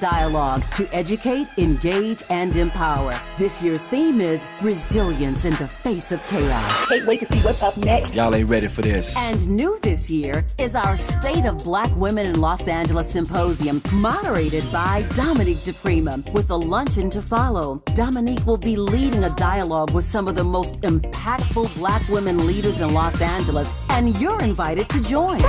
dialogue to educate, engage, and empower. This year's theme is resilience in the face of chaos. Can't wait to see what's up next. Y'all ain't ready for this. And new this year is our State of Black Women in Los Angeles Symposium, moderated by Dominique DiPrima, with a luncheon to follow. Dominique will be leading a dialogue with some of the most impactful Black women leaders in Los Angeles, and you're invited to join.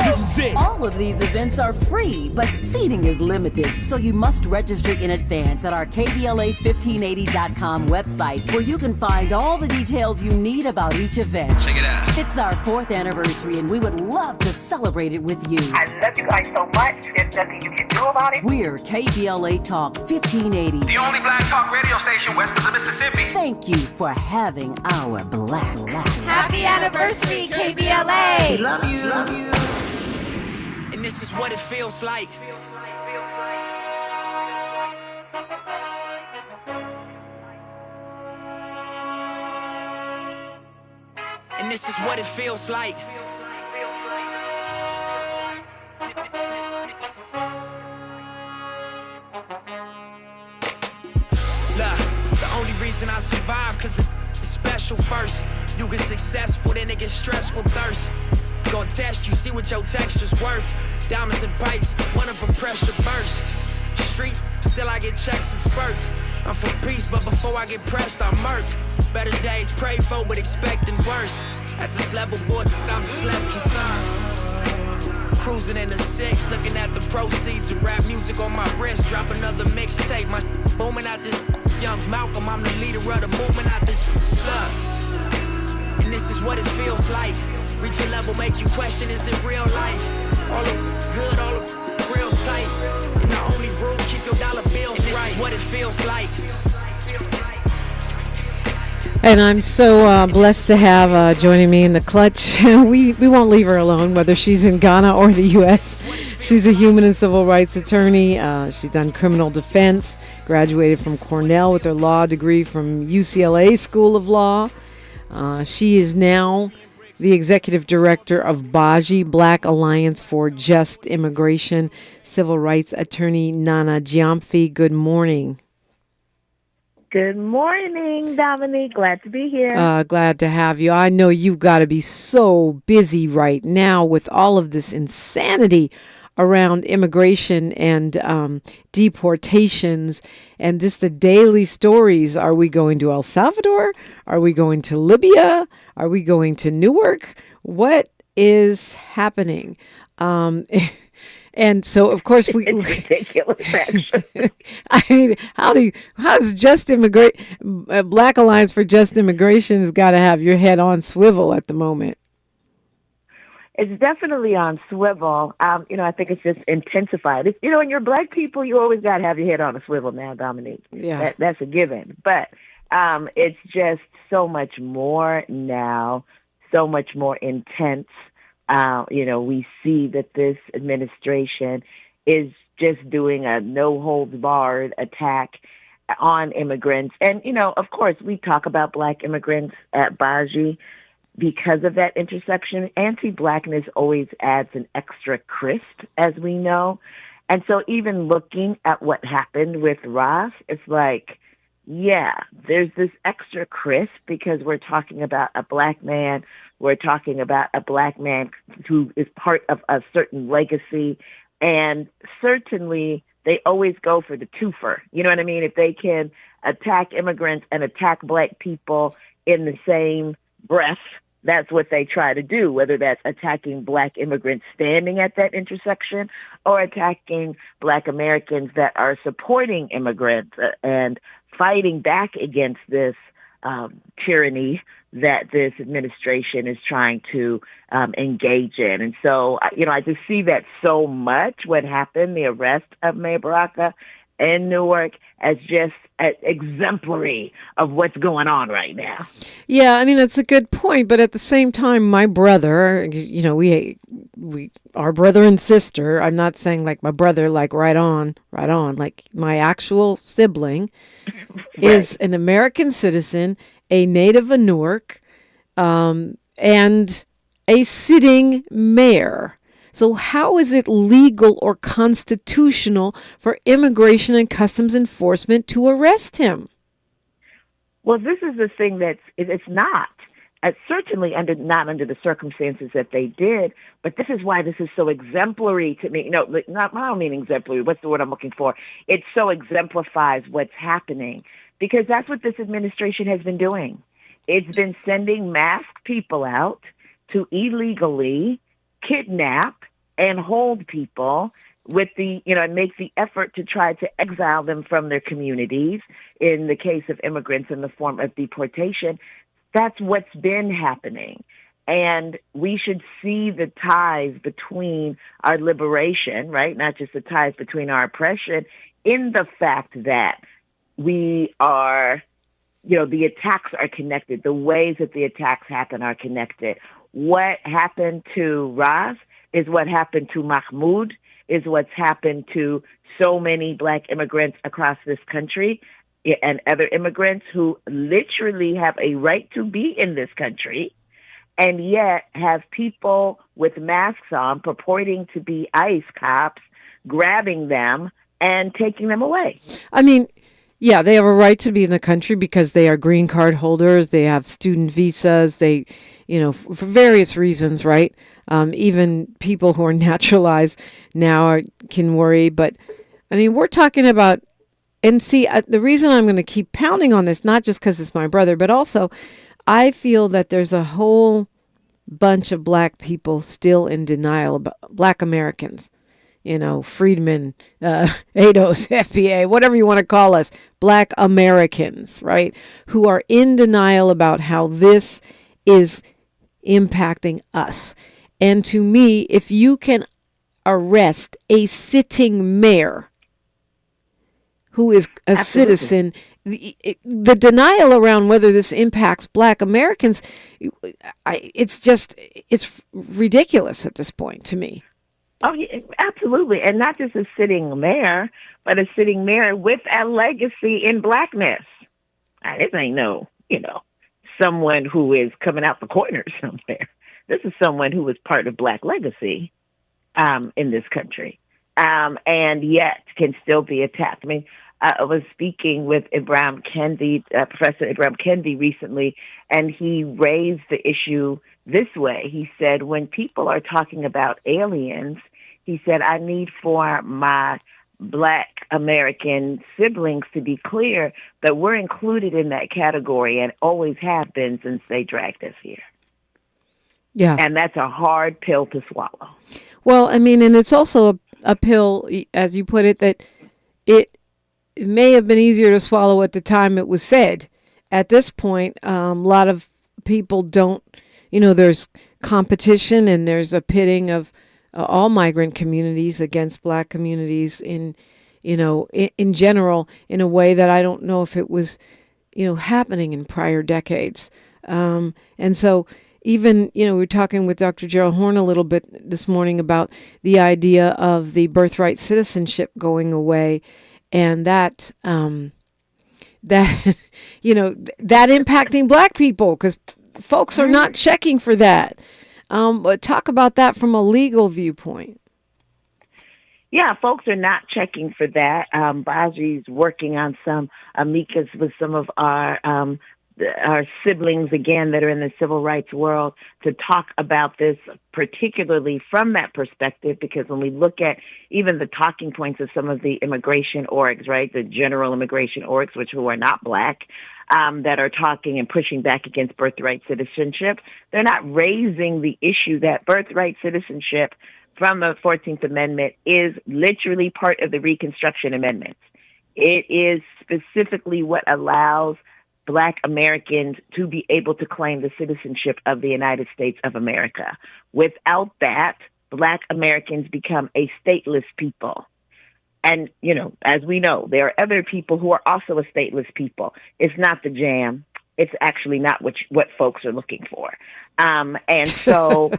This is it. All of these events are free, but seating is limited, so you must register in advance at our KBLA1580.com website, where you can find all the details you need about each event. Check it out. It's our 4th anniversary, and we would love to celebrate it with you. I love you guys so much. There's nothing you can do about it. We're KBLA Talk 1580. The only black talk radio station west of the Mississippi. Thank you for having our black. Happy anniversary, KBLA! Love you. Love you. And this is what it feels like. And this is what it feels like. Look, the only reason I survive, cause it's special first. You get successful, then it gets stressful thirst. Gonna test you, see what your texture's worth. Diamonds and pipes, one of them pressure burst. Street, still I get checks and spurts. I'm for peace, but before I get pressed, I'm murk. Better days prayed for, but expecting worse. At this level, boy, I'm just less concerned. Cruising in the 6, looking at the proceeds of rap music on my wrist. Drop another mixtape, my booming out this young Malcolm. I'm the leader of the movement out this love. And this is what it feels like. Reach a level, make you question, is it real life? All of good, all of real tight. And the only rule, keep your dollar bills and right. This is what it feels like. And I'm so blessed to have joining me in the clutch. We won't leave her alone, whether she's in Ghana or the U.S. She's a human and civil rights attorney. She's done criminal defense, graduated from Cornell with her law degree from UCLA School of Law. She is now the executive director of BAJI, Black Alliance for Just Immigration. Civil rights attorney Nana Gyamfi, good morning. Good morning, Dominique. Glad to be here. Glad to have you. I know you've got to be so busy right now with all of this insanity around immigration and deportations and just the daily stories. Are we going to El Salvador? Are we going to Libya? Are we going to Newark? What is happening? And so, of course, it's ridiculous, actually. I mean, how does Black Alliance for Just Immigration has got to have your head on swivel at the moment? It's definitely on swivel. I think it's just intensified. When you're Black people, you always got to have your head on a swivel now, Dominique. Yeah. That's a given. But it's just so much more now, so much more intense. We see that this administration is just doing a no-holds-barred attack on immigrants. And, of course, we talk about Black immigrants at BAJI because of that intersection. Anti-Blackness always adds an extra crisp, as we know. And so even looking at what happened with Ras, it's like, yeah, there's this extra crisp because we're talking about a Black man. We're talking about a Black man who is part of a certain legacy. And certainly they always go for the twofer. You know what I mean? If they can attack immigrants and attack Black people in the same breath, that's what they try to do, whether that's attacking Black immigrants standing at that intersection or attacking Black Americans that are supporting immigrants and fighting back against this tyranny that this administration is trying to engage in. And so, I just see that so much, what happened, the arrest of Ras Baraka in Newark, as just exemplary of what's going on right now. Yeah, I mean, that's a good point. But at the same time, my brother, we are brother and sister. I'm not saying like my brother, like right on. Like my actual sibling Right. is an American citizen, a native of Newark, and a sitting mayor. So how is it legal or constitutional for Immigration and Customs Enforcement to arrest him? Well, this is the thing it's not. Certainly not under the circumstances that they did, but this is why this is so exemplary to me. No, I don't mean exemplary. What's the word I'm looking for? It so exemplifies what's happening, because that's what this administration has been doing. It's been sending masked people out to illegally kidnap and hold people with and make the effort to try to exile them from their communities. In the case of immigrants, in the form of deportation. That's what's been happening. And we should see the ties between our liberation, right? Not just the ties between our oppression, in the fact that we are, the attacks are connected. The ways that the attacks happen are connected. What happened to Ras is what happened to Mahmoud, is what's happened to so many Black immigrants across this country and other immigrants who literally have a right to be in this country, and yet have people with masks on purporting to be ICE cops grabbing them and taking them away. I mean, yeah, they have a right to be in the country because they are green card holders. They have student visas. They, for various reasons, right? Even people who are naturalized now can worry. But, I mean, we're talking about, and see, the reason I'm going to keep pounding on this, not just because it's my brother, but also I feel that there's a whole bunch of Black people still in denial about Black Americans. Freedmen, ADOS, FBA, whatever you want to call us, Black Americans, right, who are in denial about how this is impacting us. And to me, if you can arrest a sitting mayor who is a Absolutely. citizen, the denial around whether this impacts Black Americans, it's ridiculous at this point to me. Oh, yeah, absolutely. And not just a sitting mayor, but a sitting mayor with a legacy in Blackness. This ain't someone who is coming out the corner somewhere. This is someone who was part of Black legacy in this country, and yet can still be attacked. I mean, I was speaking with Ibram Kendi, Professor Ibram Kendi recently, and he raised the issue this way. He said, when people are talking about aliens, he said, I need for my Black American siblings to be clear that we're included in that category and always have been since they dragged us here. Yeah. And that's a hard pill to swallow. Well, I mean, and it's also a pill, as you put it, that it may have been easier to swallow at the time it was said. At this point, a lot of people don't, there's competition and there's a pitting of all migrant communities against Black communities in general, in a way that I don't know if it was, happening in prior decades. And so even, we were talking with Dr. Gerald Horn a little bit this morning about the idea of the birthright citizenship going away, and that that impacting Black people, because folks are not checking for that. But talk about that from a legal viewpoint. Yeah, folks are not checking for that. Baji's working on some amicus with some of our siblings, again, that are in the civil rights world to talk about this, particularly from that perspective, because when we look at even the talking points of some of the immigration orgs, right, the general immigration orgs, who are not Black, that are talking and pushing back against birthright citizenship, they're not raising the issue that birthright citizenship from the 14th Amendment is literally part of the Reconstruction Amendments. It is specifically what allows Black Americans to be able to claim the citizenship of the United States of America. Without that, Black Americans become a stateless people. And, as we know, there are other people who are also a stateless people. It's not the jam. It's actually not what folks are looking for. And so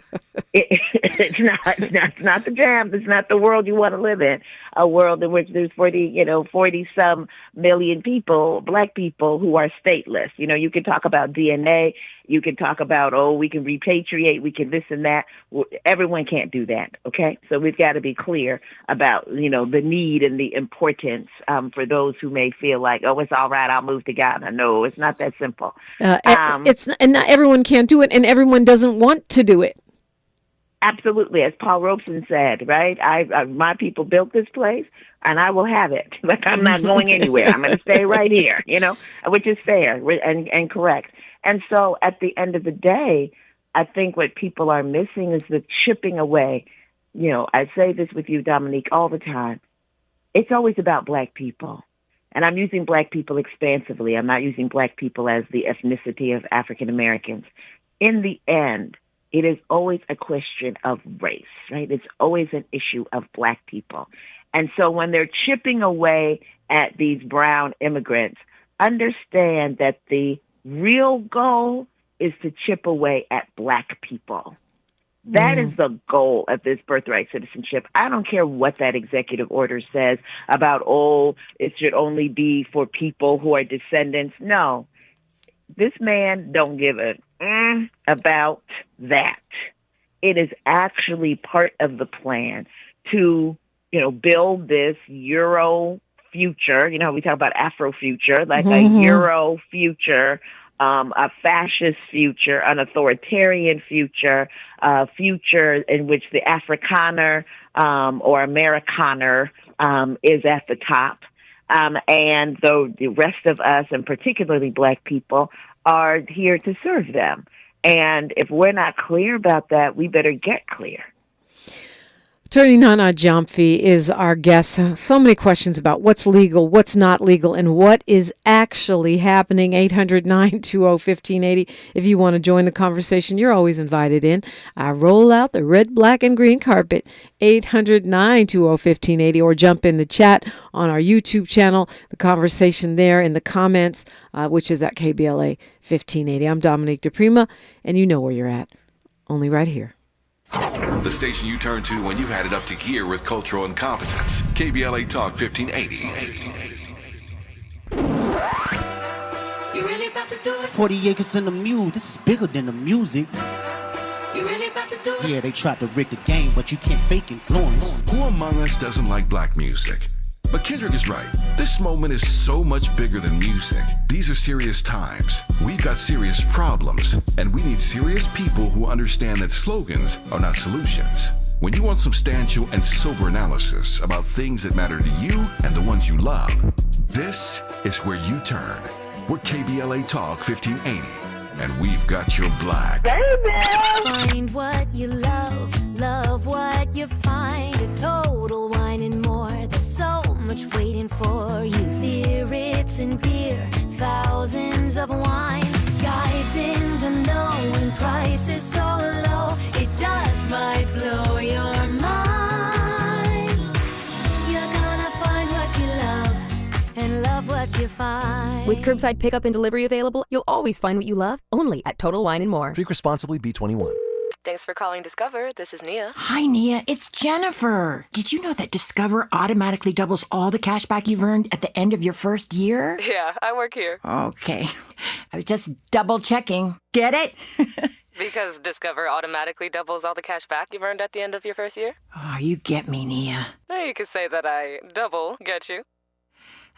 it's not the jam. It's not the world you want to live in. A world in which there's 40 some million people, black people, who are stateless. You can talk about DNA. You can talk about, we can repatriate. We can this and that. Everyone can't do that. Okay. So we've got to be clear about, the need and the importance, for those who may feel like, it's all right, I'll move to Ghana. No, it's not that simple. And not everyone can't do it, and everyone doesn't want to do it. Absolutely. As Paul Robeson said, right? My people built this place, and I will have it. Like, I'm not going anywhere. I'm going to stay right here, which is fair and correct. And so at the end of the day, I think what people are missing is the chipping away. I say this with you, Dominique, all the time. It's always about black people. And I'm using black people expansively. I'm not using black people as the ethnicity of African Americans. In the end, it is always a question of race, right? It's always an issue of black people. And so when they're chipping away at these brown immigrants, understand that the real goal is to chip away at black people. That is the goal of this birthright citizenship. I don't care what that executive order says about, it should only be for people who are descendants. No, this man don't give a about that. It is actually part of the plan to, build this Euro future. We talk about Afro future, like a Euro future, a fascist future, an authoritarian future, a future in which the Afrikaner or Amerikaner is at the top. And so the rest of us, and particularly black people, are here to serve them. And if we're not clear about that, we better get clear. Attorney Nana Gyamfi is our guest. So many questions about what's legal, what's not legal, and what is actually happening. 800-920-1580. If you want to join the conversation, you're always invited in. I roll out the red, black, and green carpet. 800-920-1580, or jump in the chat on our YouTube channel. The conversation there in the comments, which is at KBLA 1580. I'm Dominique DiPrima, and you know where you're at. Only right here. The station you turn to when you've had it up to gear with cultural incompetence. KBLA Talk 1580. You really about to do it? 40 acres in the mule. This is bigger than the music. You really about to do it? Yeah, they tried to rig the game, but you can't fake influence. Who among us doesn't like black music? But Kendrick is right. This moment is so much bigger than music. These are serious times. We've got serious problems, and we need serious people who understand that slogans are not solutions. When you want substantial and sober analysis about things that matter to you and the ones you love, this is where you turn. We're KBLA Talk 1580, and we've got your black. Find what you love, love what you find. A total wine and more. There's so much waiting for you. Spirits and beer, thousands of wines. Guides in the know, and prices so low, it just might blow your mind. You're gonna find what you love and love what you find. With curbside pickup and delivery available, you'll always find what you love, only at Total Wine & More. Drink responsibly, B21. Thanks for calling Discover. This is Nia. Hi, Nia. It's Jennifer. Did you know that Discover automatically doubles all the cash back you've earned at the end of your first year? Yeah, I work here. Okay. I was just double checking. Get it? Because Discover automatically doubles all the cash back you've earned at the end of your first year? Oh, you get me, Nia. You could say that I double get you.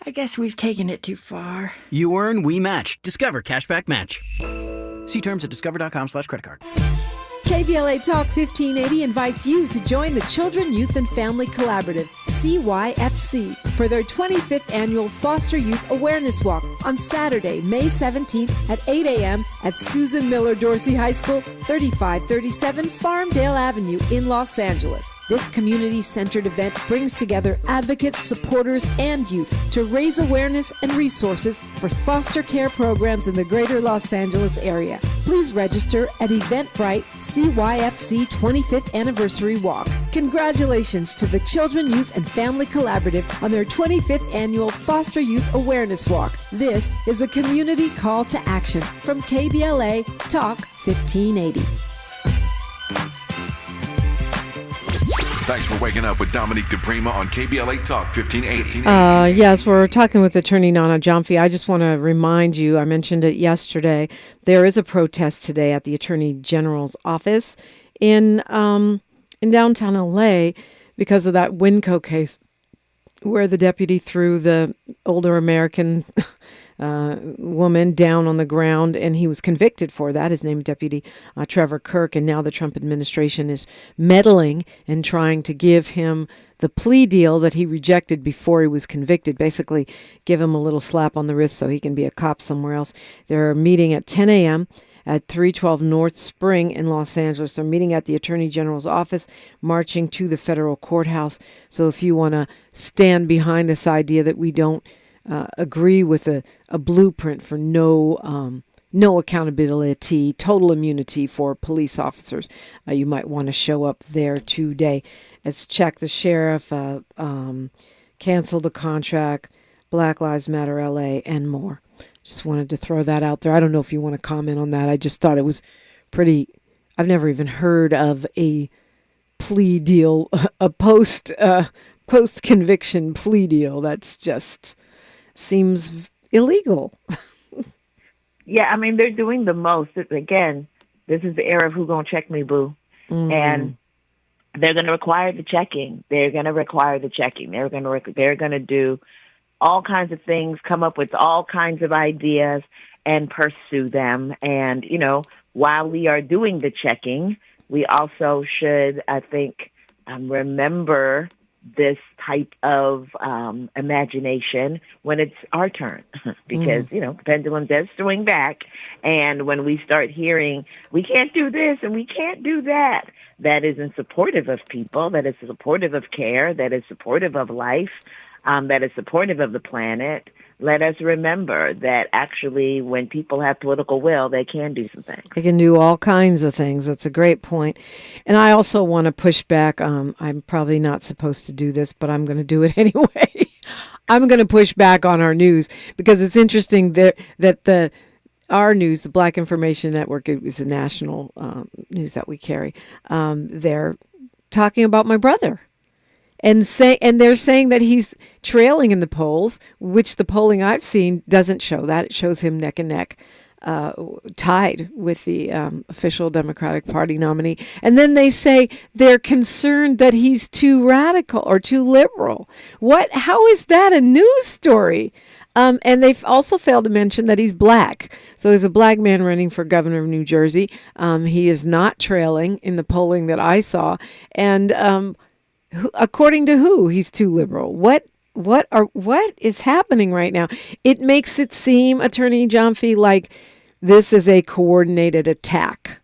I guess we've taken it too far. You earn, we match. Discover Cashback Match. See terms at discover.com/creditcard. KBLA Talk 1580 invites you to join the Children, Youth, and Family Collaborative, CYFC, for their 25th annual Foster Youth Awareness Walk on Saturday, May 17th at 8 a.m. at Susan Miller Dorsey High School, 3537 Farmdale Avenue in Los Angeles. This community-centered event brings together advocates, supporters, and youth to raise awareness and resources for foster care programs in the greater Los Angeles area. please register at Eventbrite CYFC 25th Anniversary Walk. Congratulations to the Children, Youth, and Family Collaborative on their 25th Annual Foster Youth Awareness Walk. This is a community call to action from KBLA Talk 1580. Thanks for waking up with Dominique DiPrima on KBLA Talk 1580. Yes, we're talking with Attorney Nana Gyamfi. I just want to remind you, I mentioned it yesterday, there is a protest today at the Attorney General's office in downtown LA because of that Winco case where the deputy threw the older American woman down on the ground, and he was convicted for that. His name is Deputy Trevor Kirk, and now the Trump administration is meddling and trying to give him the plea deal that he rejected before he was convicted. Basically, give him a little slap on the wrist so he can be a cop somewhere else. They're meeting at 10 a.m. at 312 North Spring in Los Angeles. They're meeting at the Attorney General's office, marching to the federal courthouse. So if you want to stand behind this idea that we don't agree with a blueprint for no accountability, total immunity for police officers, you might want to show up there today. Let's check the sheriff, cancel the contract, Black Lives Matter LA, and more. Just wanted to throw that out there. I don't know if you want to comment on that. I just thought it was pretty. I've never even heard of a plea deal, a post-conviction plea deal. That's just seems illegal. Yeah, I mean, they're doing the most. Again, this is the era of who gonna check me, boo. Mm-hmm. And they're going to require the checking. They're going to do all kinds of things, come up with all kinds of ideas and pursue them. And, you know, while we are doing the checking, we also should, I think, remember this type of imagination when it's our turn, because, you know, the pendulum does swing back. And when we start hearing, we can't do this and we can't do that, that isn't supportive of people, that is supportive of care, that is supportive of life, that is supportive of the planet, let us remember that actually when people have political will, they can do some things. They can do all kinds of things. That's a great point. And I also want to push back. I'm probably not supposed to do this, but I'm going to do it anyway. I'm going to push back on our news because it's interesting that our news, the Black Information Network, it was a national news that we carry. They're talking about my brother. And they're saying that he's trailing in the polls, which the polling I've seen doesn't show that. It shows him neck and neck, tied with the official Democratic Party nominee. And then they say they're concerned that he's too radical or too liberal. How is that a news story? And they've also failed to mention that he's black. So he's a black man running for governor of New Jersey. He is not trailing in the polling that I saw. And according to who? He's too liberal. What is happening right now? It makes it seem, Attorney Gyamfi, like this is a coordinated attack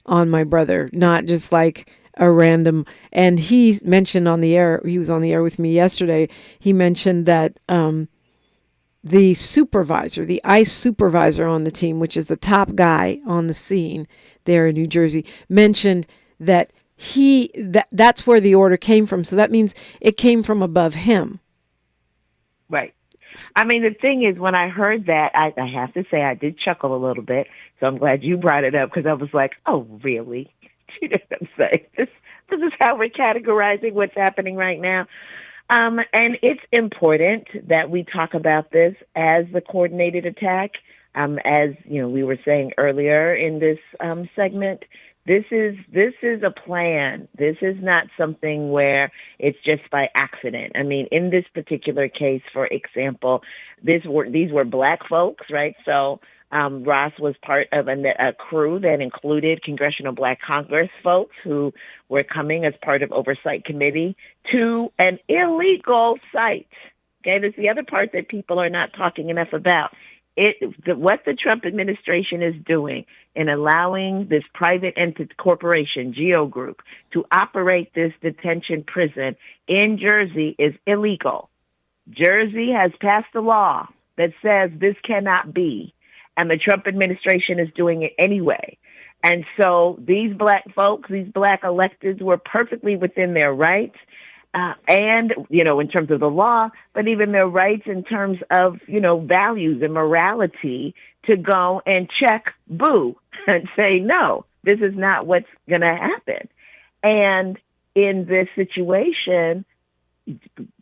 on my brother, not just like a random. And he mentioned on the air, he was on the air with me yesterday, he mentioned that the supervisor, the ICE supervisor on the team, which is the top guy on the scene there in New Jersey, mentioned that that's where the order came from. So that means it came from above him. Right. I mean, the thing is, when I heard that, I have to say I did chuckle a little bit. So I'm glad you brought it up because I was like, oh, really? You know what I'm saying? This is how we're categorizing what's happening right now. And it's important that we talk about this as the coordinated attack. As you know, we were saying earlier in this segment, this is a plan. This is not something where it's just by accident. I mean, in this particular case, for example, these were black folks, right? So Ras was part of a crew that included Congressional Black Congress folks who were coming as part of Oversight Committee to an illegal site. Okay, that's the other part that people are not talking enough about. What the Trump administration is doing in allowing this private entity corporation, Geo Group, to operate this detention prison in Jersey is illegal. Jersey has passed a law that says this cannot be. and the Trump administration is doing it anyway. And so these black folks, these black electeds were perfectly within their rights. And, in terms of the law, but even their rights in terms of, values and morality to go and check boo and say, no, this is not what's going to happen. And in this situation,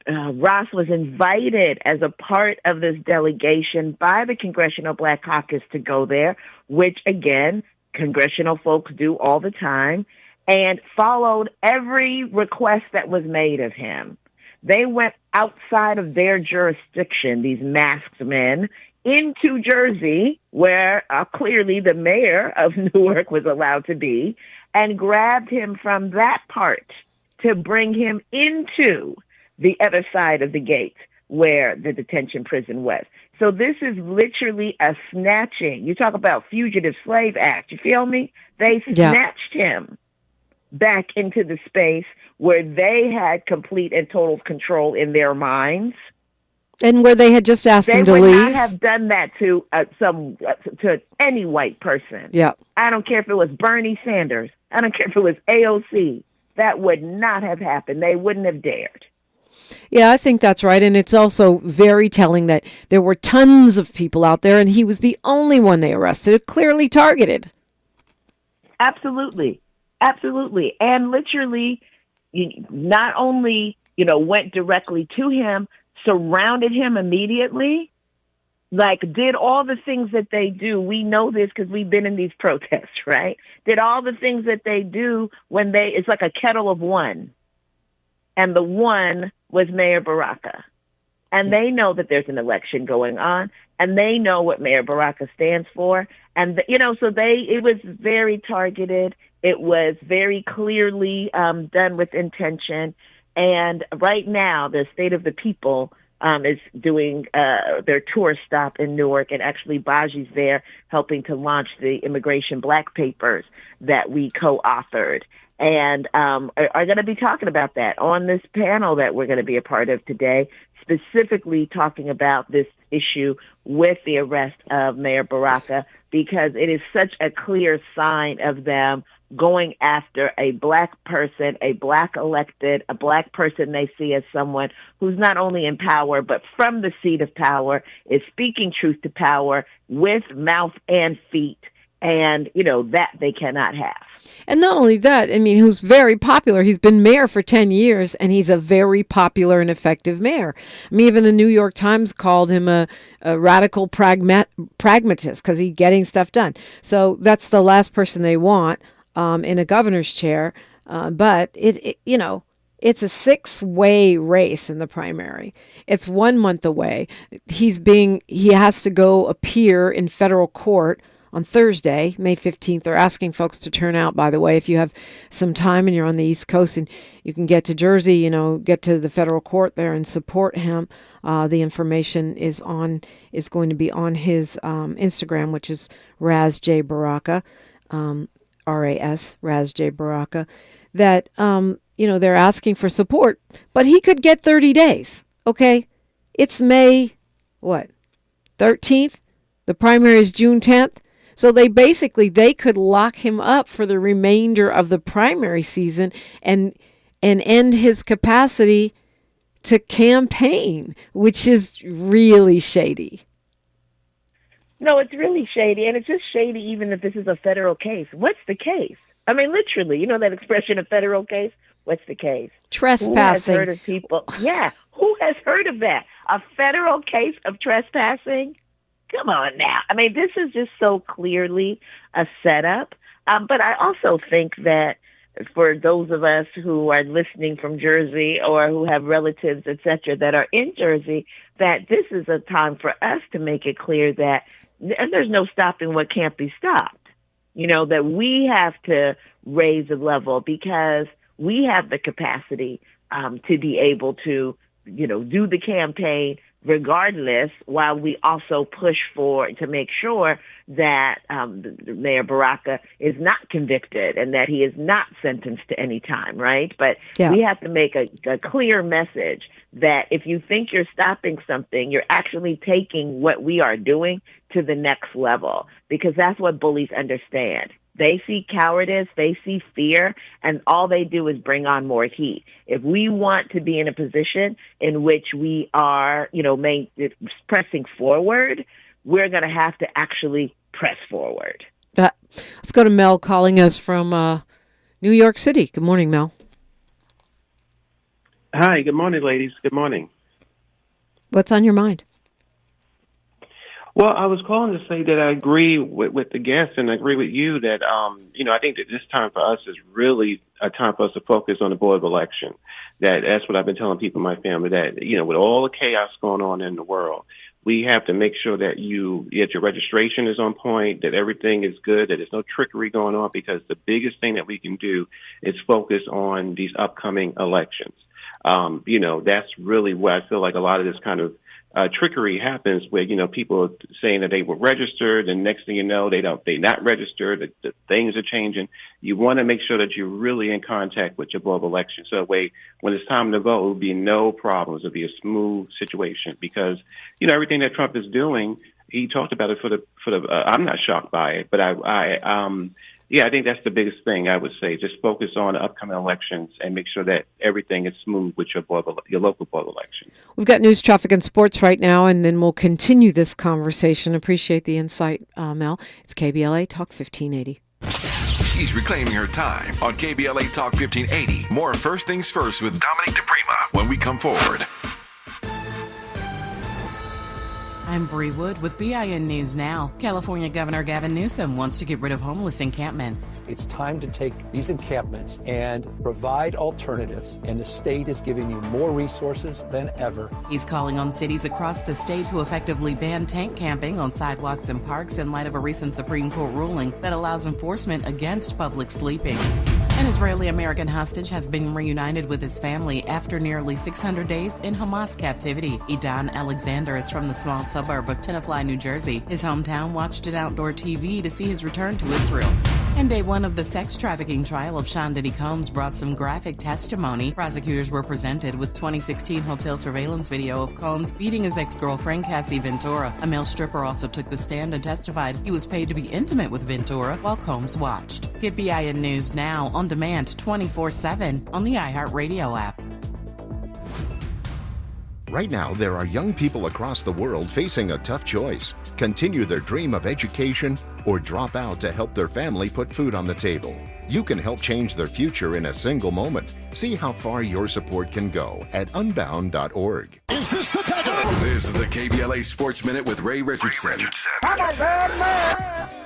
Ras was invited as a part of this delegation by the Congressional Black Caucus to go there, which, again, congressional folks do all the time, and followed every request that was made of him. They went outside of their jurisdiction, these masked men, into Jersey, where clearly the mayor of Newark was allowed to be, and grabbed him from that part to bring him into the other side of the gate where the detention prison was. So this is literally a snatching. You talk about Fugitive Slave Act. You feel me? They snatched him back into the space where they had complete and total control in their minds. And where they had just asked him to leave. They would not have done that to to any white person. Yeah. I don't care if it was Bernie Sanders. I don't care if it was AOC. That would not have happened. They wouldn't have dared. Yeah, I think that's right. And it's also very telling that there were tons of people out there and he was the only one they arrested, clearly targeted. Absolutely. Absolutely. And literally, not only, went directly to him, surrounded him immediately, did all the things that they do. We know this because we've been in these protests, right? Did all the things that they do when it's like a kettle of one. And the one was Mayor Baraka. And they know that there's an election going on, and they know what Mayor Baraka stands for. And, it was very targeted. It was very clearly done with intention. And right now, the State of the People is doing their tour stop in Newark, and actually Baji's there helping to launch the Immigration Black Papers that we co-authored. And are going to be talking about that on this panel that we're going to be a part of today, specifically talking about this issue with the arrest of Mayor Baraka, because it is such a clear sign of them going after a black person, a black elected, a black person they see as someone who's not only in power, but from the seat of power, is speaking truth to power with mouth and feet. And, that they cannot have. And not only that, who's very popular. He's been mayor for 10 years, and he's a very popular and effective mayor. Even the New York Times called him a radical pragmatist because he's getting stuff done. So that's the last person they want in a governor's chair. But, it's a 6-way race in the primary. It's 1 month away. He has to go appear in federal court on Thursday, May 15th. They're asking folks to turn out, by the way, if you have some time and you're on the East Coast and you can get to Jersey, get to the federal court there and support him. The information is going to be on his Instagram, which is Ras J. Baraka, R-A-S, Ras J. Baraka, that, they're asking for support, but he could get 30 days, okay? It's May, 13th? The primary is June 10th. So they could lock him up for the remainder of the primary season and end his capacity to campaign, which is really shady. No, it's really shady. And it's just shady even if this is a federal case. What's the case? Literally, that expression, a federal case? What's the case? Trespassing. Who has heard of people? Yeah, who has heard of that? A federal case of trespassing? Come on now. This is just so clearly a setup. But I also think that for those of us who are listening from Jersey or who have relatives, et cetera, that are in Jersey, that this is a time for us to make it clear that there's no stopping what can't be stopped. That we have to raise the level because we have the capacity to be able to, do the campaign, regardless, while we also push to make sure that Mayor Baraka is not convicted and that he is not sentenced to any time, right? But we have to make a clear message that if you think you're stopping something, you're actually taking what we are doing to the next level, because that's what bullies understand. They see cowardice, they see fear, and all they do is bring on more heat. If we want to be in a position in which we are, pressing forward, we're going to have to actually press forward. Let's go to Mel calling us from New York City. Good morning, Mel. Hi, good morning, ladies. Good morning. What's on your mind? Well, I was calling to say that I agree with the guests, and I agree with you that, I think that this time for us is really a time for us to focus on the Board of Election. That's what I've been telling people in my family, that, with all the chaos going on in the world, we have to make sure that your registration is on point, that everything is good, that there's no trickery going on, because the biggest thing that we can do is focus on these upcoming elections. That's really where I feel like a lot of this kind of trickery happens, where, people are saying that they were registered, and next thing you know, they're not registered, the things are changing. You want to make sure that you're really in contact with your Board of Elections, so that way, when it's time to vote, it will be no problems. It'll be a smooth situation, because, everything that Trump is doing, he talked about it for the I'm not shocked by it, but I think that's the biggest thing I would say. Just focus on the upcoming elections and make sure that everything is smooth with your local board elections. We've got news, traffic, and sports right now, and then we'll continue this conversation. Appreciate the insight, Mel. It's KBLA Talk 1580. She's reclaiming her time on KBLA Talk 1580. More First Things First with Dominique DiPrima when we come forward. I'm Bree Wood with BIN News Now. California Governor Gavin Newsom wants to get rid of homeless encampments. It's time to take these encampments and provide alternatives, and the state is giving you more resources than ever. He's calling on cities across the state to effectively ban tent camping on sidewalks and parks in light of a recent Supreme Court ruling that allows enforcement against public sleeping. An Israeli-American hostage has been reunited with his family after nearly 600 days in Hamas captivity. Idan Alexander is from the small suburb of Tenafly, New Jersey. His hometown watched an outdoor TV to see his return to Israel. And day one of the sex trafficking trial of Sean Diddy Combs brought some graphic testimony. Prosecutors were presented with 2016 hotel surveillance video of Combs beating his ex-girlfriend, Cassie Ventura. A male stripper also took the stand and testified he was paid to be intimate with Ventura while Combs watched. Get BIN News Now on demand 24/7 on the iHeartRadio app. Right now, there are young people across the world facing a tough choice: continue their dream of education or drop out to help their family put food on the table. You can help change their future in a single moment. See how far your support can go at unbound.org. This is the KBLA Sports Minute with Ray Richardson.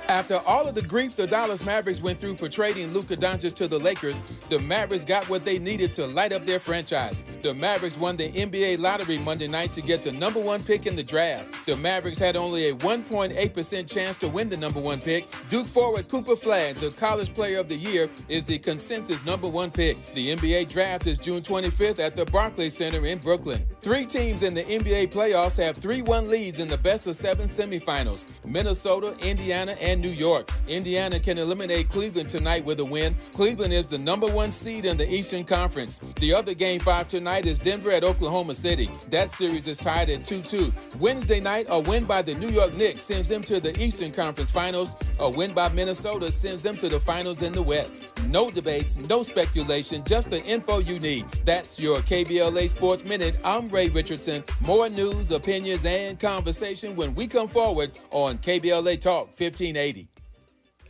After all of the grief the Dallas Mavericks went through for trading Luka Doncic to the Lakers, the Mavericks got what they needed to light up their franchise. The Mavericks won the NBA lottery Monday night to get the number one pick in the draft. The Mavericks had only a 1.8% chance to win the number one pick. Duke forward Cooper Flagg, the College Player of the Year, is the consensus number one pick. The NBA draft is June 25th at the Barclays Center in Brooklyn. 3 teams in the NBA playoffs have 3-1 leads in the best-of-7 semifinals: Minnesota, Indiana, and New York. Indiana can eliminate Cleveland tonight with a win. Cleveland is the number 1 seed in the Eastern Conference. The other Game 5 tonight is Denver at Oklahoma City. That series is tied at 2-2. Wednesday night, a win by the New York Knicks sends them to the Eastern Conference Finals. A win by Minnesota sends them to the finals in the West. No debates, no speculation, just the info you need. That's your KBLA Sports Minute. I'm Ray Richardson. More news, opinions, and conversation when we come forward on KBLA Talk 1580.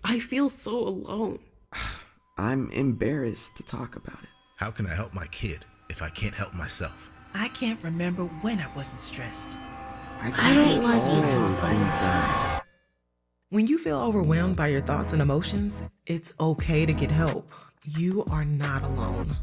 I feel so alone. I'm embarrassed to talk about it. How can I help my kid if I can't help myself? I can't remember when I wasn't stressed. I don't like it inside. When you feel overwhelmed by your thoughts and emotions, it's okay to get help. You are not alone.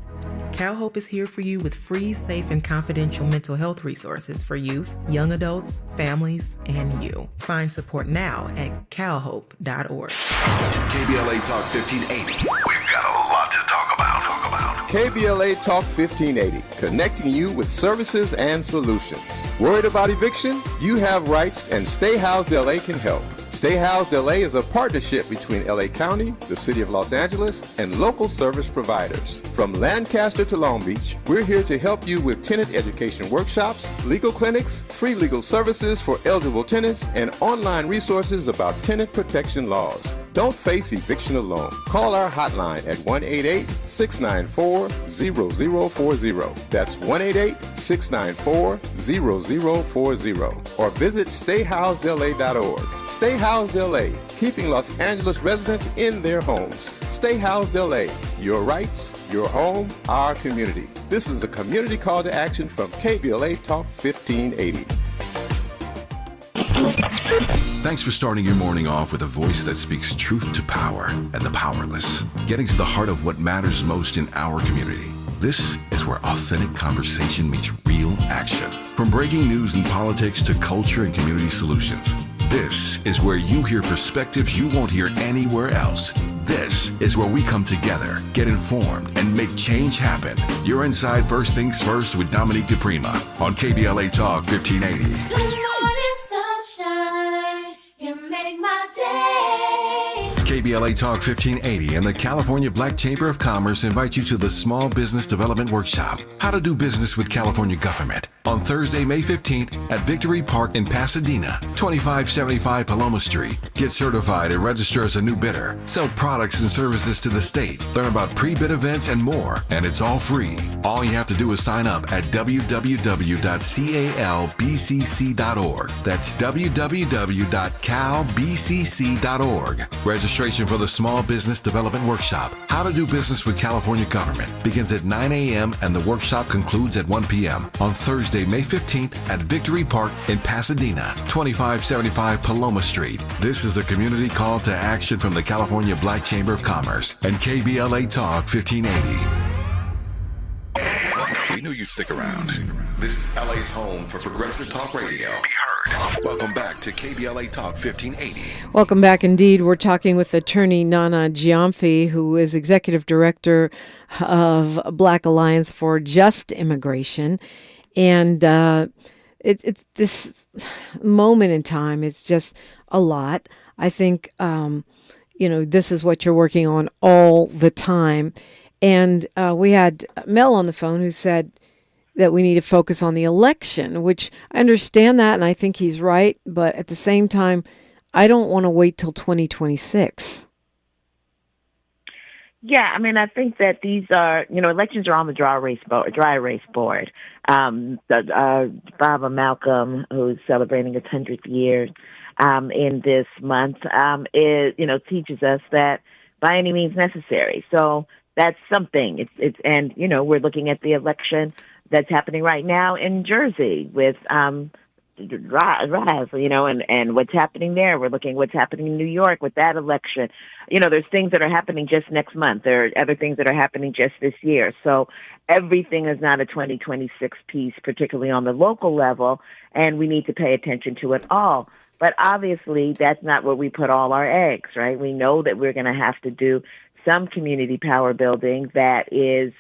CalHope is here for you with free, safe, and confidential mental health resources for youth, young adults, families, and you. Find support now at calhope.org. KBLA Talk 1580. We've got a lot to talk about. KBLA Talk 1580, connecting you with services and solutions. Worried about eviction? You have rights, and Stay Housed LA can help. Stay Housed LA is a partnership between LA County, the City of Los Angeles, and local service providers. From Lancaster to Long Beach, we're here to help you with tenant education workshops, legal clinics, free legal services for eligible tenants, and online resources about tenant protection laws. Don't face eviction alone. Call our hotline at 1-888-694-0040. That's 1-888-694-0040. Or visit stayhousedla.org. Stay Housed LA, keeping Los Angeles residents in their homes. Stay Housed LA, your rights, your home, our community. This is a community call to action from KBLA Talk 1580. Thanks for starting your morning off with a voice that speaks truth to power and the powerless, getting to the heart of what matters most in our community. This is where authentic conversation meets real action. From breaking news and politics to culture and community solutions, this is where you hear perspectives you won't hear anywhere else. This is where we come together, get informed, and make change happen. You're inside First Things First with Dominique DiPrima on KBLA Talk 1580. You make my day. KBLA Talk 1580 and the California Black Chamber of Commerce invite you to the Small Business Development Workshop, How to Do Business with California Government, on Thursday, May 15th at Victory Park in Pasadena, 2575 Paloma Street. Get certified and register as a new bidder. Sell products and services to the state. Learn about pre-bid events and more, and it's all free. All you have to do is sign up at www.calbcc.org. That's www.calbcc.org. Registration for the Small Business Development Workshop, How to Do Business with California Government, begins at 9 a.m. and the workshop concludes at 1 p.m. on Thursday, May 15th at Victory Park in Pasadena, 2575 Paloma Street. This is a community call to action from the California Black Chamber of Commerce and KBLA Talk 1580. We knew you'd stick around. This is LA's home for progressive talk radio. Be heard. Welcome back to KBLA Talk 1580. Welcome back indeed. We're talking with attorney Nana Gyamfi, who is executive director of Black Alliance for Just Immigration. And it's this moment in time. It's just a lot. I think, this is what you're working on all the time. And we had Mel on the phone who said that we need to focus on the election, which I understand that, and I think he's right. But at the same time, I don't want to wait till 2026. Yeah, I mean, I think that these are, elections are on the dry erase board. Baba Malcolm, who's celebrating its 100th year in this month, teaches us that by any means necessary. So that's something. And we're looking at the election that's happening right now in Jersey with Ras, and what's happening there. We're looking at what's happening in New York with that election. There's things that are happening just next month. There are other things that are happening just this year. So everything is not a 2026 piece, particularly on the local level, and we need to pay attention to it all. But obviously, that's not where we put all our eggs, right? We know that we're going to have to do some community power building that is,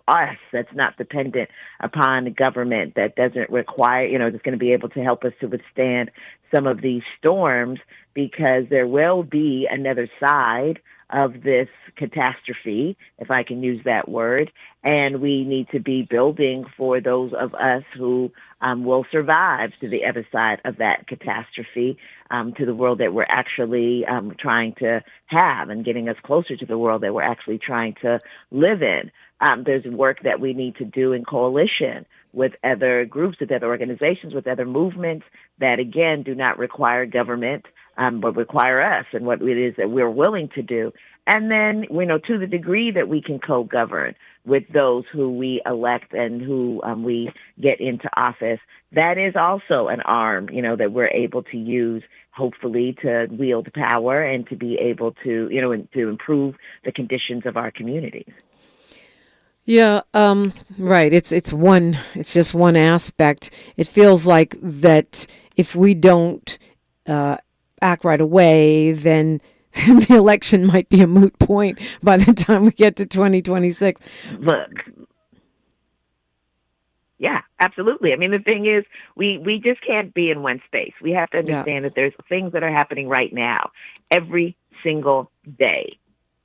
us, that's not dependent upon the government, that doesn't require, that's going to be able to help us to withstand some of these storms, because there will be another side of this catastrophe, if I can use that word, and we need to be building for those of us who will survive to the other side of that catastrophe, to the world that we're actually trying to have, and getting us closer to the world that we're actually trying to live in. There's work that we need to do in coalition with other groups, with other organizations, with other movements that, again, do not require government, but require us and what it is that we're willing to do. And then, to the degree that we can co-govern with those who we elect and who we get into office, that is also an arm, that we're able to use, hopefully, to wield power and to be able to, to improve the conditions of our communities. Yeah, right. It's just one aspect. It feels like that if we don't act right away, then the election might be a moot point by the time we get to 2026. Look. Yeah, absolutely. I mean, the thing is, we just can't be in one space. We have to understand that there's things that are happening right now, every single day.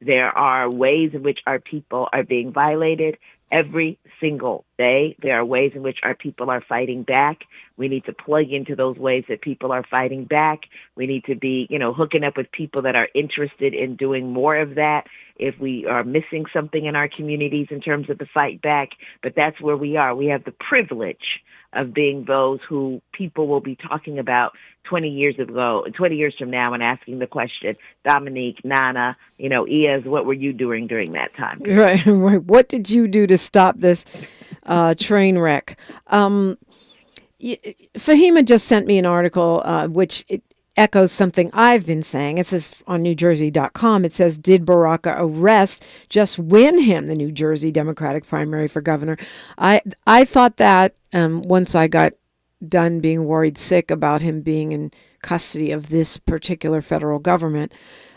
There are ways in which our people are being violated every single day. There are ways in which our people are fighting back. We need to plug into those ways that people are fighting back. We need to be, hooking up with people that are interested in doing more of that if we are missing something in our communities in terms of the fight back. But that's where we are. We have the privilege of being those who people will be talking about 20 years from now and asking the question, Dominique, Nana, Iaz, what were you doing during that time? Right. What did you do to stop this train wreck? Fahima just sent me an article which it echoes something I've been saying. It says on NewJersey.com, it says, did Baraka arrest just win him the New Jersey Democratic primary for governor? I thought that once I got done being worried sick about him being in custody of this particular federal government,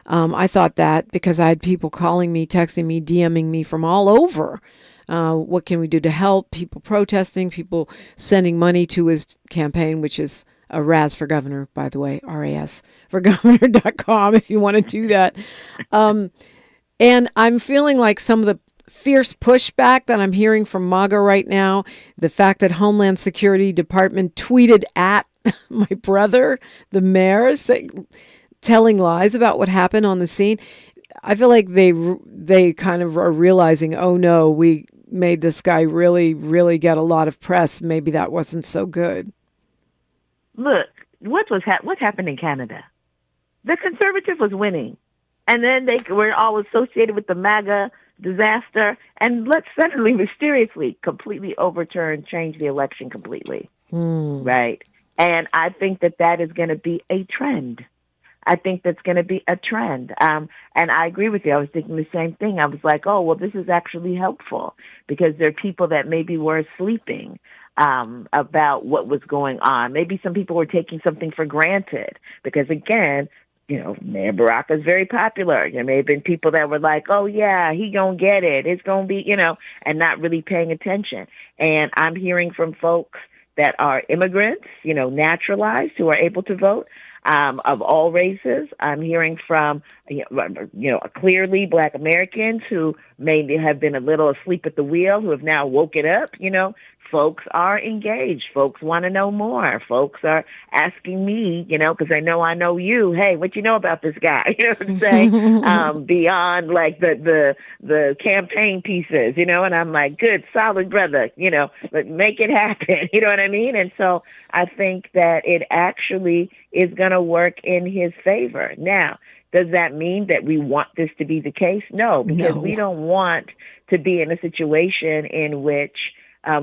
I thought that because I had people calling me, texting me, DMing me from all over. What can we do to help? People protesting, people sending money to his campaign, which is Ras for Governor, by the way, RAS for governor.com if you want to do that. And I'm feeling like some of the fierce pushback that I'm hearing from MAGA right now, the fact that Homeland Security Department tweeted at my brother, the mayor, telling lies about what happened on the scene. I feel like they kind of are realizing, oh no, we made this guy really, really get a lot of press. Maybe that wasn't so good. Look, what happened in Canada? The conservative was winning, and then they were all associated with the MAGA disaster, and let's suddenly, mysteriously, completely change the election completely, right? And I think that is going to be a trend. I think that's going to be a trend. And I agree with you. I was thinking the same thing. I was like, oh, well, this is actually helpful because there are people that maybe were sleeping about what was going on. Maybe some people were taking something for granted because, again, Mayor Baraka is very popular. There may have been people that were like, oh, yeah, he gonna get it. It's gonna be, and not really paying attention. And I'm hearing from folks that are immigrants, naturalized, who are able to vote, of all races. I'm hearing from, clearly Black Americans who maybe have been a little asleep at the wheel, who have now woken up, Folks are engaged. Folks want to know more. Folks are asking me, because I know you. Hey, what you know about this guy? You know what I'm saying? Beyond like the campaign pieces, and I'm like, good, solid brother, but make it happen. You know what I mean? And so I think that it actually is going to work in his favor. Now, does that mean that we want this to be the case? No, because we don't want to be in a situation in which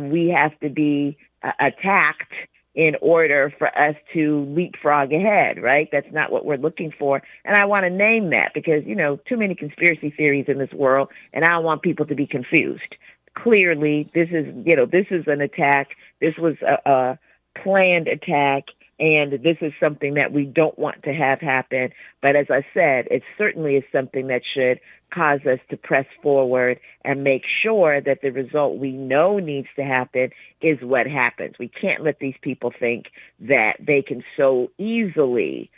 we have to be attacked in order for us to leapfrog ahead, right? That's not what we're looking for. And I want to name that because, too many conspiracy theories in this world, and I don't want people to be confused. Clearly, this is an attack. This was a planned attack, and this is something that we don't want to have happen. But as I said, it certainly is something that should cause us to press forward and make sure that the result we know needs to happen is what happens. We can't let these people think that they can so easily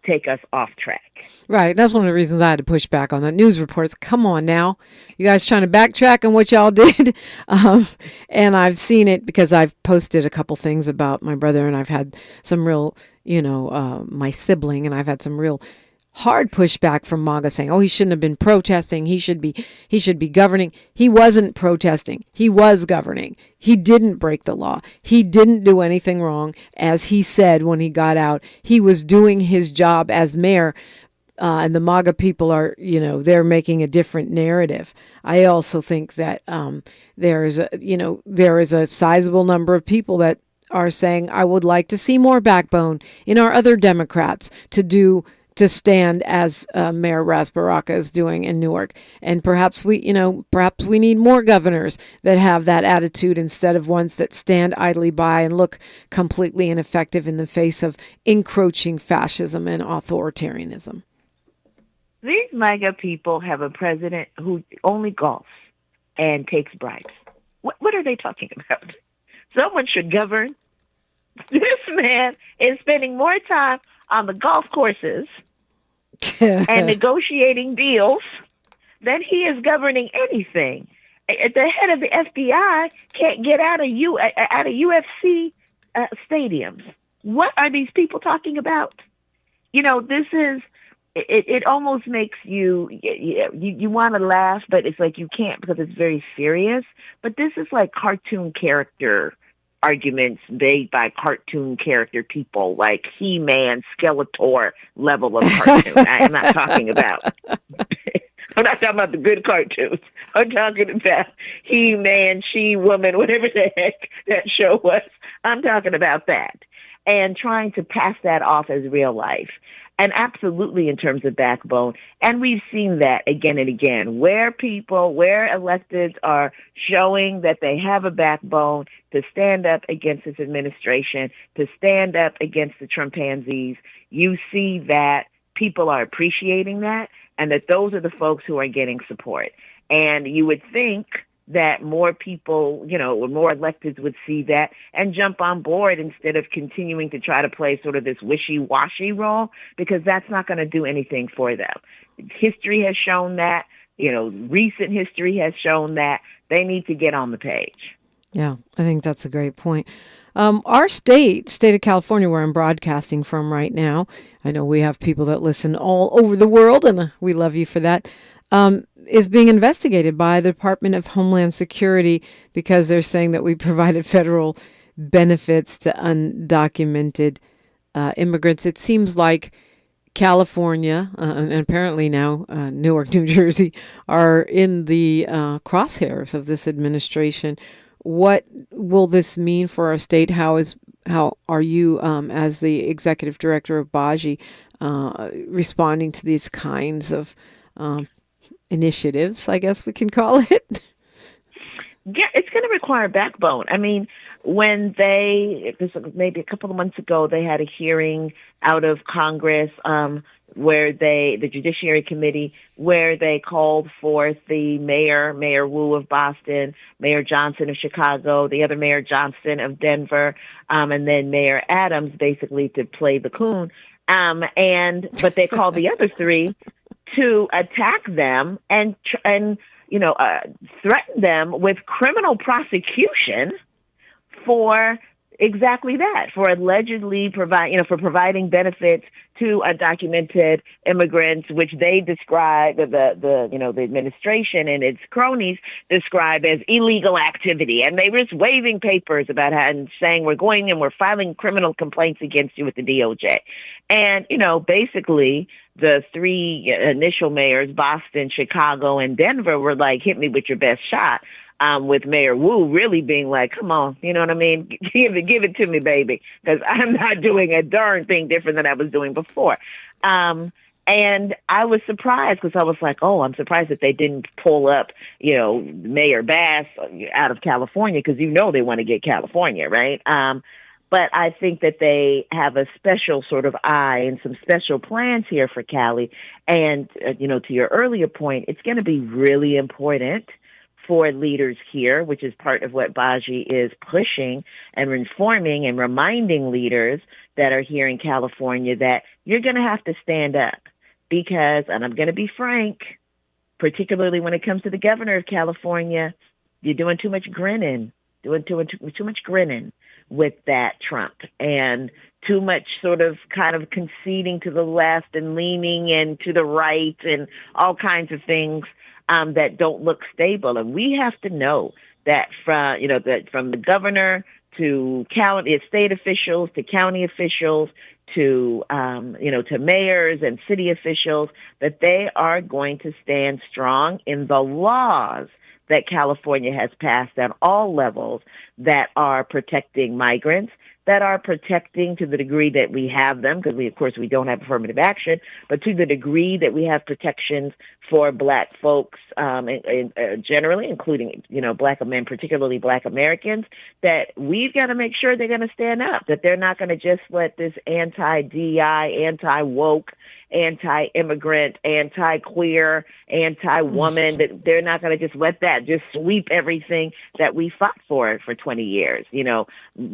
take us off track. Right. That's one of the reasons I had to push back on the news reports. Come on now. You guys trying to backtrack on what y'all did? And I've seen it because I've posted a couple things about my brother, and I've had some real, my sibling, and I've had some real hard pushback from MAGA saying, oh, he shouldn't have been protesting. He should be governing. He wasn't protesting. He was governing. He didn't break the law. He didn't do anything wrong. As he said when he got out, he was doing his job as mayor. And the MAGA people are, they're making a different narrative. I also think that there is a sizable number of people that are saying, I would like to see more backbone in our other Democrats to stand as Mayor Ras Baraka is doing in Newark. And perhaps we need more governors that have that attitude instead of ones that stand idly by and look completely ineffective in the face of encroaching fascism and authoritarianism. These MAGA people have a president who only golfs and takes bribes. What are they talking about? Someone should govern. This man is spending more time on the golf courses and negotiating deals than he is governing anything. The head of the FBI can't get out of UFC stadiums. What are these people talking about? This is. It almost makes you want to laugh, but it's like you can't because it's very serious. But this is like cartoon character arguments made by cartoon character people, like He-Man, Skeletor level of cartoon. I'm not talking about. I'm not talking about the good cartoons. I'm talking about He-Man, She-Woman, whatever the heck that show was. I'm talking about that. And trying to pass that off as real life. And absolutely in terms of backbone. And we've seen that again and again, where electeds are showing that they have a backbone to stand up against this administration, to stand up against the Trumpanzees. You see that people are appreciating that, and that those are the folks who are getting support. And you would think that more people, or more electeds would see that and jump on board instead of continuing to try to play sort of this wishy-washy role, because that's not going to do anything for them. History has shown that, recent history has shown that they need to get on the page. Yeah, I think that's a great point. Our state of California, where I'm broadcasting from right now, I know we have people that listen all over the world, and we love you for that, is being investigated by the Department of Homeland Security because they're saying that we provided federal benefits to undocumented immigrants. It seems like California and apparently now Newark, New Jersey are in the crosshairs of this administration. What will this mean for our state? How are you, as the executive director of BAJI, responding to these kinds of initiatives, I guess we can call it? Yeah, it's going to require backbone. I mean, when maybe a couple of months ago, they had a hearing out of Congress where the Judiciary Committee, where they called forth the Mayor Wu of Boston, Mayor Johnson of Chicago, the other Mayor Johnston of Denver, and then Mayor Adams, basically to play the coon. But they called the other three to attack them and threaten them with criminal prosecution for exactly that, for allegedly providing benefits to undocumented immigrants, which they describe, the administration and its cronies describe as illegal activity. And they were just waving papers about how and saying we're filing criminal complaints against you with the DOJ. And, basically the three initial mayors, Boston, Chicago, and Denver, were like, hit me with your best shot. With Mayor Wu really being like, come on, you know what I mean? Give it to me, baby, because I'm not doing a darn thing different than I was doing before. And I was surprised because I was like, oh, I'm surprised that they didn't pull up, Mayor Bass out of California because they want to get California, right? But I think that they have a special sort of eye and some special plans here for Cali. And, to your earlier point, it's going to be really important for leaders here, which is part of what BAJI is pushing and informing and reminding leaders that are here in California that you're going to have to stand up because, and I'm going to be frank, particularly when it comes to the governor of California, you're doing too much grinning with that Trump, and too much sort of kind of conceding to the left and leaning in to the right and all kinds of things that don't look stable. And we have to know that from the governor to state officials to county officials to mayors and city officials, that they are going to stand strong in the laws that California has passed at all levels that are protecting migrants, that are protecting to the degree that we have them, because of course, we don't have affirmative action, but to the degree that we have protections for Black folks generally, including, Black men, particularly Black Americans, that we've got to make sure they're going to stand up, that they're not going to just let this anti-DI, anti-woke, anti-immigrant, anti-queer, anti-woman, that they're not going to just let that just sweep everything that we fought for 20 years.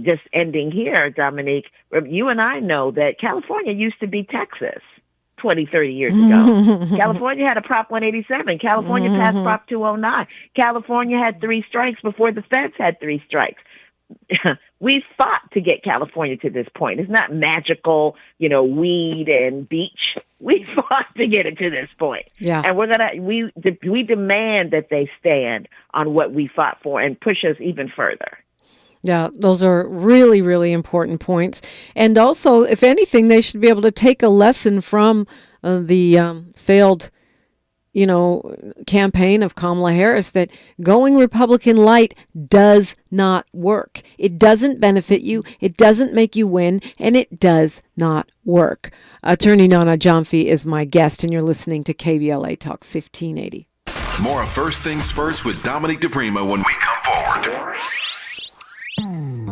Just ending here, Dominique, you and I know that California used to be Texas 20, 30 years ago. California had a Prop 187. California passed Prop 209. California had 3 strikes before the feds had 3 strikes. We fought to get California to this point. It's not magical, weed and beach. We fought to get it to this point. Yeah. And we demand that they stand on what we fought for and push us even further. Yeah, those are really, really important points. And also, if anything, they should be able to take a lesson from the failed, campaign of Kamala Harris, that going Republican light does not work. It doesn't benefit you. It doesn't make you win, and it does not work. Attorney Nana Gyamfi is my guest, and you're listening to KBLA Talk 1580. More of First Things First with Dominique DiPrima when we come forward.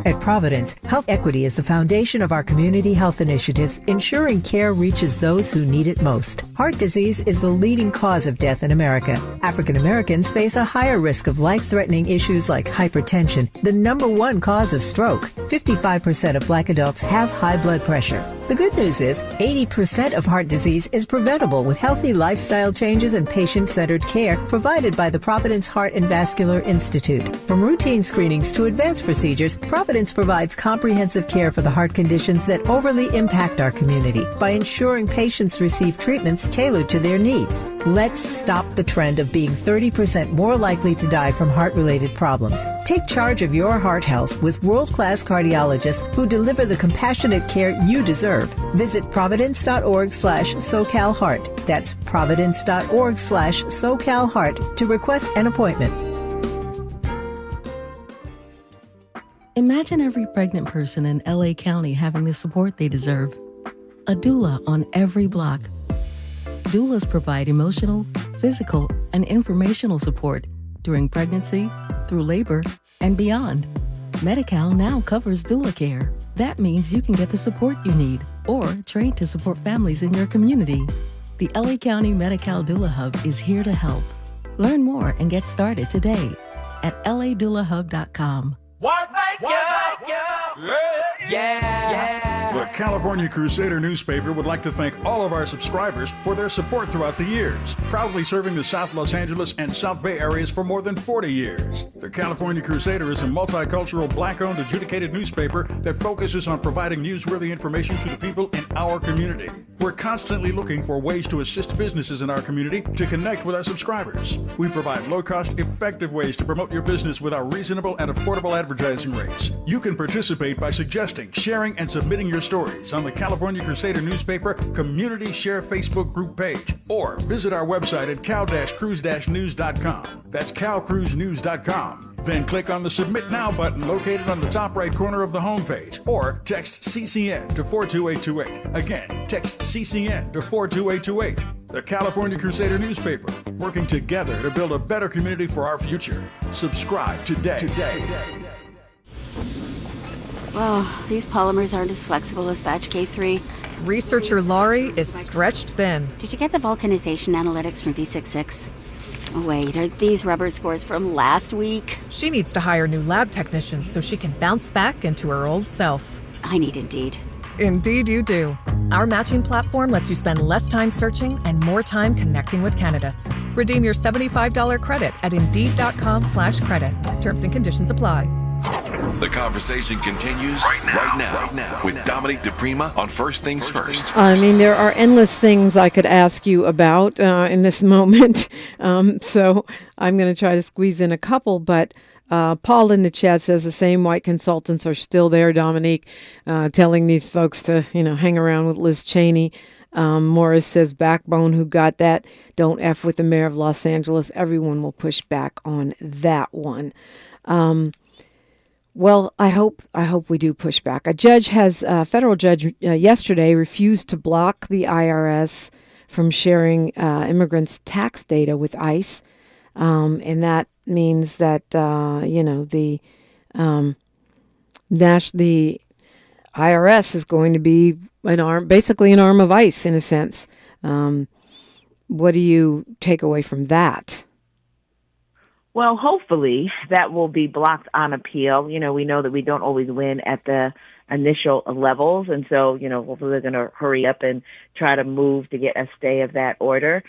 At Providence, health equity is the foundation of our community health initiatives, ensuring care reaches those who need it most. Heart disease is the leading cause of death in America. African Americans face a higher risk of life-threatening issues like hypertension, the number one cause of stroke. 55% of Black adults have high blood pressure. The good news is 80% of heart disease is preventable with healthy lifestyle changes and patient-centered care provided by the Providence Heart and Vascular Institute. From routine screenings to advanced procedures, Providence provides comprehensive care for the heart conditions that overly impact our community by ensuring patients receive treatments tailored to their needs. Let's stop the trend of being 30% more likely to die from heart-related problems. Take charge of your heart health with world-class cardiologists who deliver the compassionate care you deserve. Visit providence.org/SoCalHeart. That's providence.org/SoCalHeart to request an appointment. Imagine every pregnant person in LA County having the support they deserve. A doula on every block. Doulas provide emotional, physical, and informational support during pregnancy, through labor, and beyond. Medi-Cal now covers doula care. That means you can get the support you need or train to support families in your community. The LA County Medi-Cal Doula Hub is here to help. Learn more and get started today at ladoulahub.com. The California Crusader newspaper would like to thank all of our subscribers for their support throughout the years, proudly serving the South Los Angeles and South Bay areas for more than 40 years. The California Crusader is a multicultural, Black-owned, adjudicated newspaper that focuses on providing newsworthy information to the people in our community. We're constantly looking for ways to assist businesses in our community to connect with our subscribers. We provide low-cost, effective ways to promote your business with our reasonable and affordable advertising rates. You can participate by suggesting, sharing, and submitting your stories on the California Crusader newspaper Community Share Facebook group page, or visit our website at cal-cruise-news.com. That's calcruisenews.com. Then click on the Submit Now button located on the top right corner of the homepage, or text CCN to 42828. Again, text CCN to 42828. The California Crusader newspaper, working together to build a better community for our future. Subscribe today. Oh, these polymers aren't as flexible as batch K3. Researcher Laurie is stretched thin. Did you get the vulcanization analytics from V66? Oh, wait, are these rubber scores from last week? She needs to hire new lab technicians so she can bounce back into her old self. I need Indeed. Indeed you do. Our matching platform lets you spend less time searching and more time connecting with candidates. Redeem your $75 credit at Indeed.com/credit. Terms and conditions apply. The conversation continues right now with Dominique DiPrima on First Things First. I mean, there are endless things I could ask you about in this moment. So I'm going to try to squeeze in a couple, but Paul in the chat says the same white consultants are still there, Dominique, telling these folks to, hang around with Liz Cheney. Morris says, backbone, who got that? Don't F with the mayor of Los Angeles. Everyone will push back on that one. Well, I hope we do push back. A federal judge yesterday refused to block the IRS from sharing immigrants' tax data with ICE, and that means that the IRS is going to be basically an arm of ICE in a sense. What do you take away from that? Well, hopefully that will be blocked on appeal. You know, we know that we don't always win at the initial levels. And so, hopefully they're going to hurry up and try to move to get a stay of that order.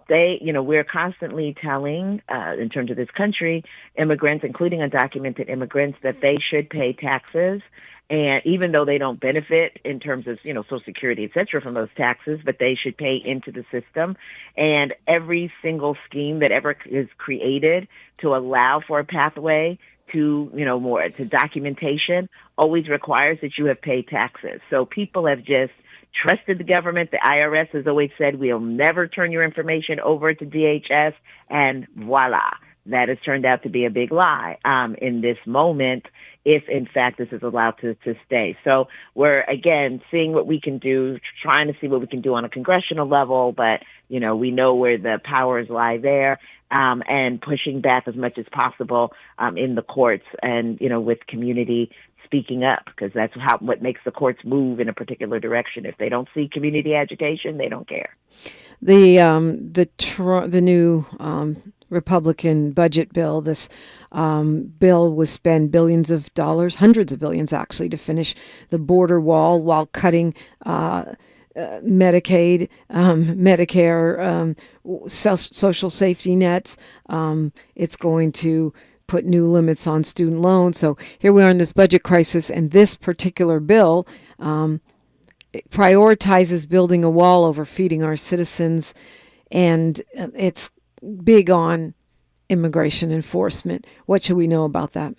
We're constantly telling, in terms of this country, immigrants, including undocumented immigrants, that they should pay taxes. And even though they don't benefit in terms of, Social Security, et cetera, from those taxes, but they should pay into the system. And every single scheme that ever is created to allow for a pathway to, more to documentation always requires that you have paid taxes. So people have just trusted the government. The IRS has always said, we'll never turn your information over to DHS. And voila, that has turned out to be a big lie in this moment, if in fact this is allowed to stay. So we're, again, seeing what we can do, trying to see what we can do on a congressional level, but, we know where the powers lie there, and pushing back as much as possible in the courts and, with community speaking up, because that's what makes the courts move in a particular direction. If they don't see community agitation, they don't care. The new Republican budget bill, this bill will spend billions of dollars, hundreds of billions actually, to finish the border wall while cutting Medicaid, Medicare, social safety nets. It's going to put new limits on student loans. So here we are in this budget crisis, and this particular bill prioritizes building a wall over feeding our citizens, and it's big on immigration enforcement. What should we know about that?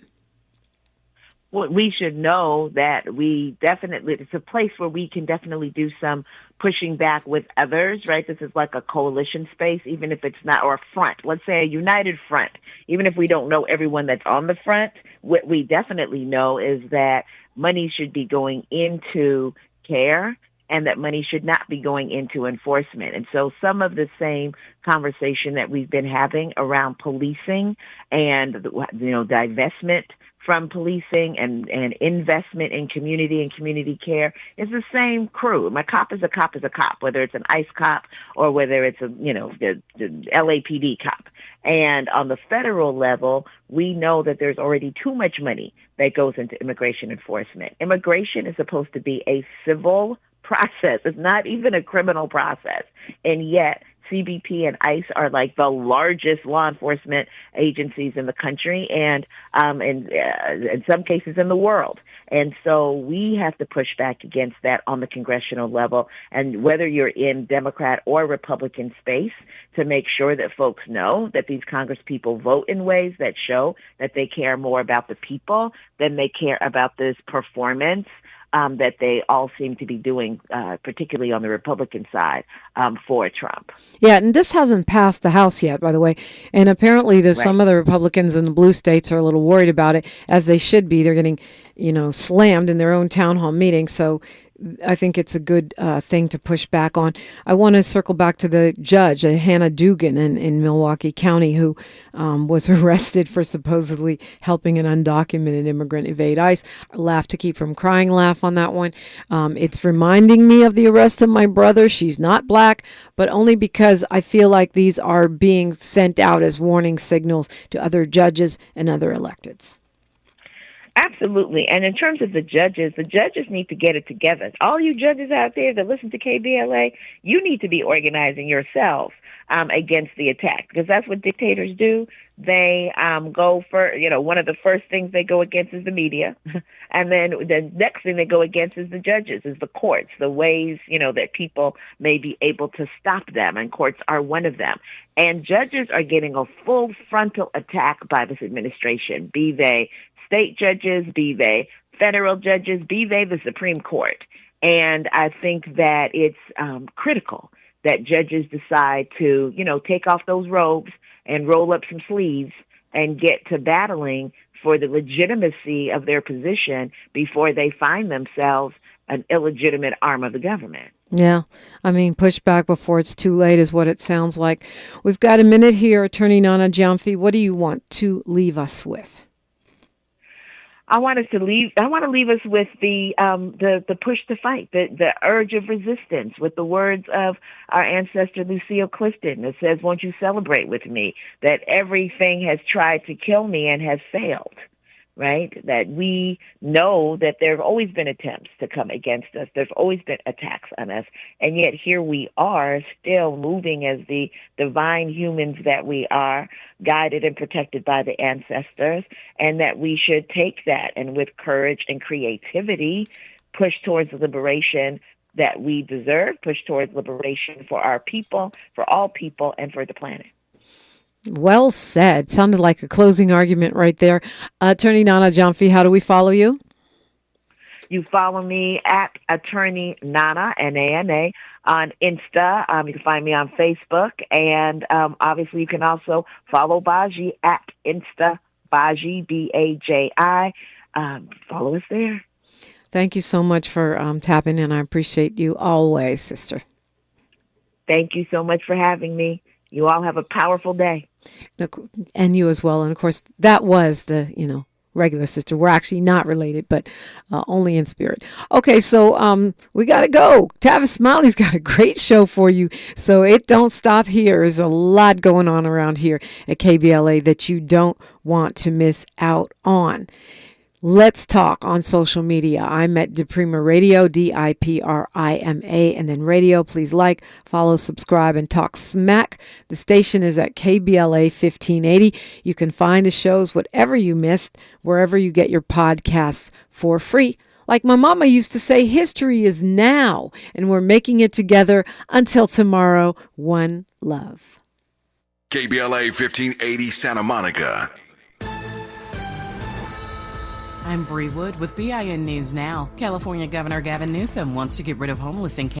Well, we should know that it's a place where we can definitely do some pushing back with others, right? This is like a coalition space, even if it's not, or a front, let's say a united front. Even if we don't know everyone that's on the front, what we definitely know is that money should be going into care, and that money should not be going into enforcement. And so some of the same conversation that we've been having around policing and, divestment from policing and investment in community and community care is the same crew. My cop is a cop is a cop, whether it's an ICE cop or whether it's the LAPD cop. And on the federal level, we know that there's already too much money that goes into immigration enforcement. Immigration is supposed to be a civil process. It's not even a criminal process. And yet CBP and ICE are like the largest law enforcement agencies in the country and in some cases in the world. And so we have to push back against that on the congressional level, and whether you're in Democrat or Republican space, to make sure that folks know that these congresspeople vote in ways that show that they care more about the people than they care about this performance that they all seem to be doing, particularly on the Republican side, for Trump. Yeah, and this hasn't passed the House yet, by the way. And apparently some of the Republicans in the blue states are a little worried about it, as they should be. They're getting, slammed in their own town hall meetings. So I think it's a good thing to push back on. I want to circle back to the judge, Hannah Dugan in Milwaukee County, who was arrested for supposedly helping an undocumented immigrant evade ICE. Laugh to keep from crying laugh on that one. It's reminding me of the arrest of my brother. She's not black, but only because I feel like these are being sent out as warning signals to other judges and other electeds. Absolutely. And in terms of the judges need to get it together. All you judges out there that listen to KBLA, you need to be organizing yourself against the attack, because that's what dictators do. They go for, one of the first things they go against is the media. And then the next thing they go against is the judges, is the courts, the ways, that people may be able to stop them. And courts are one of them. And judges are getting a full frontal attack by this administration, be they state judges, be they federal judges, be they the Supreme Court. And I think that it's critical that judges decide to, take off those robes and roll up some sleeves and get to battling for the legitimacy of their position before they find themselves an illegitimate arm of the government. Yeah. I mean, push back before it's too late is what it sounds like. We've got a minute here. Attorney Nana Gyamfi, what do you want to leave us with? I want to leave us with the push to fight, the urge of resistance, with the words of our ancestor Lucille Clifton that says, "Won't you celebrate with me that everything has tried to kill me and has failed?" Right? That we know that there have always been attempts to come against us. There's always been attacks on us. And yet here we are still moving as the divine humans that we are, guided and protected by the ancestors, and that we should take that and with courage and creativity push towards the liberation that we deserve, push towards liberation for our people, for all people, and for the planet. Well said. Sounded like a closing argument right there. Attorney Nana Gyamfi, how do we follow you? You follow me at Attorney Nana, N-A-N-A, on Insta. You can find me on Facebook. And obviously you can also follow Baji at Insta, Baji, B-A-J-I. Follow us there. Thank you so much for tapping in. I appreciate you always, sister. Thank you so much for having me. You all have a powerful day. And you as well. And of course, that was the, regular sister. We're actually not related, but only in spirit. Okay, so we got to go. Tavis Smiley's got a great show for you. So it don't stop here. There's a lot going on around here at KBLA that you don't want to miss out on. Let's talk on social media. I'm at DiPrima Radio, D-I-P-R-I-M-A, and then radio. Please like, follow, subscribe, and talk smack. The station is at KBLA 1580. You can find the shows, whatever you missed, wherever you get your podcasts for free. Like my mama used to say, history is now, and we're making it together. Until tomorrow, one love. KBLA 1580 Santa Monica. I'm Bree Wood with BIN News Now. California Governor Gavin Newsom wants to get rid of homeless in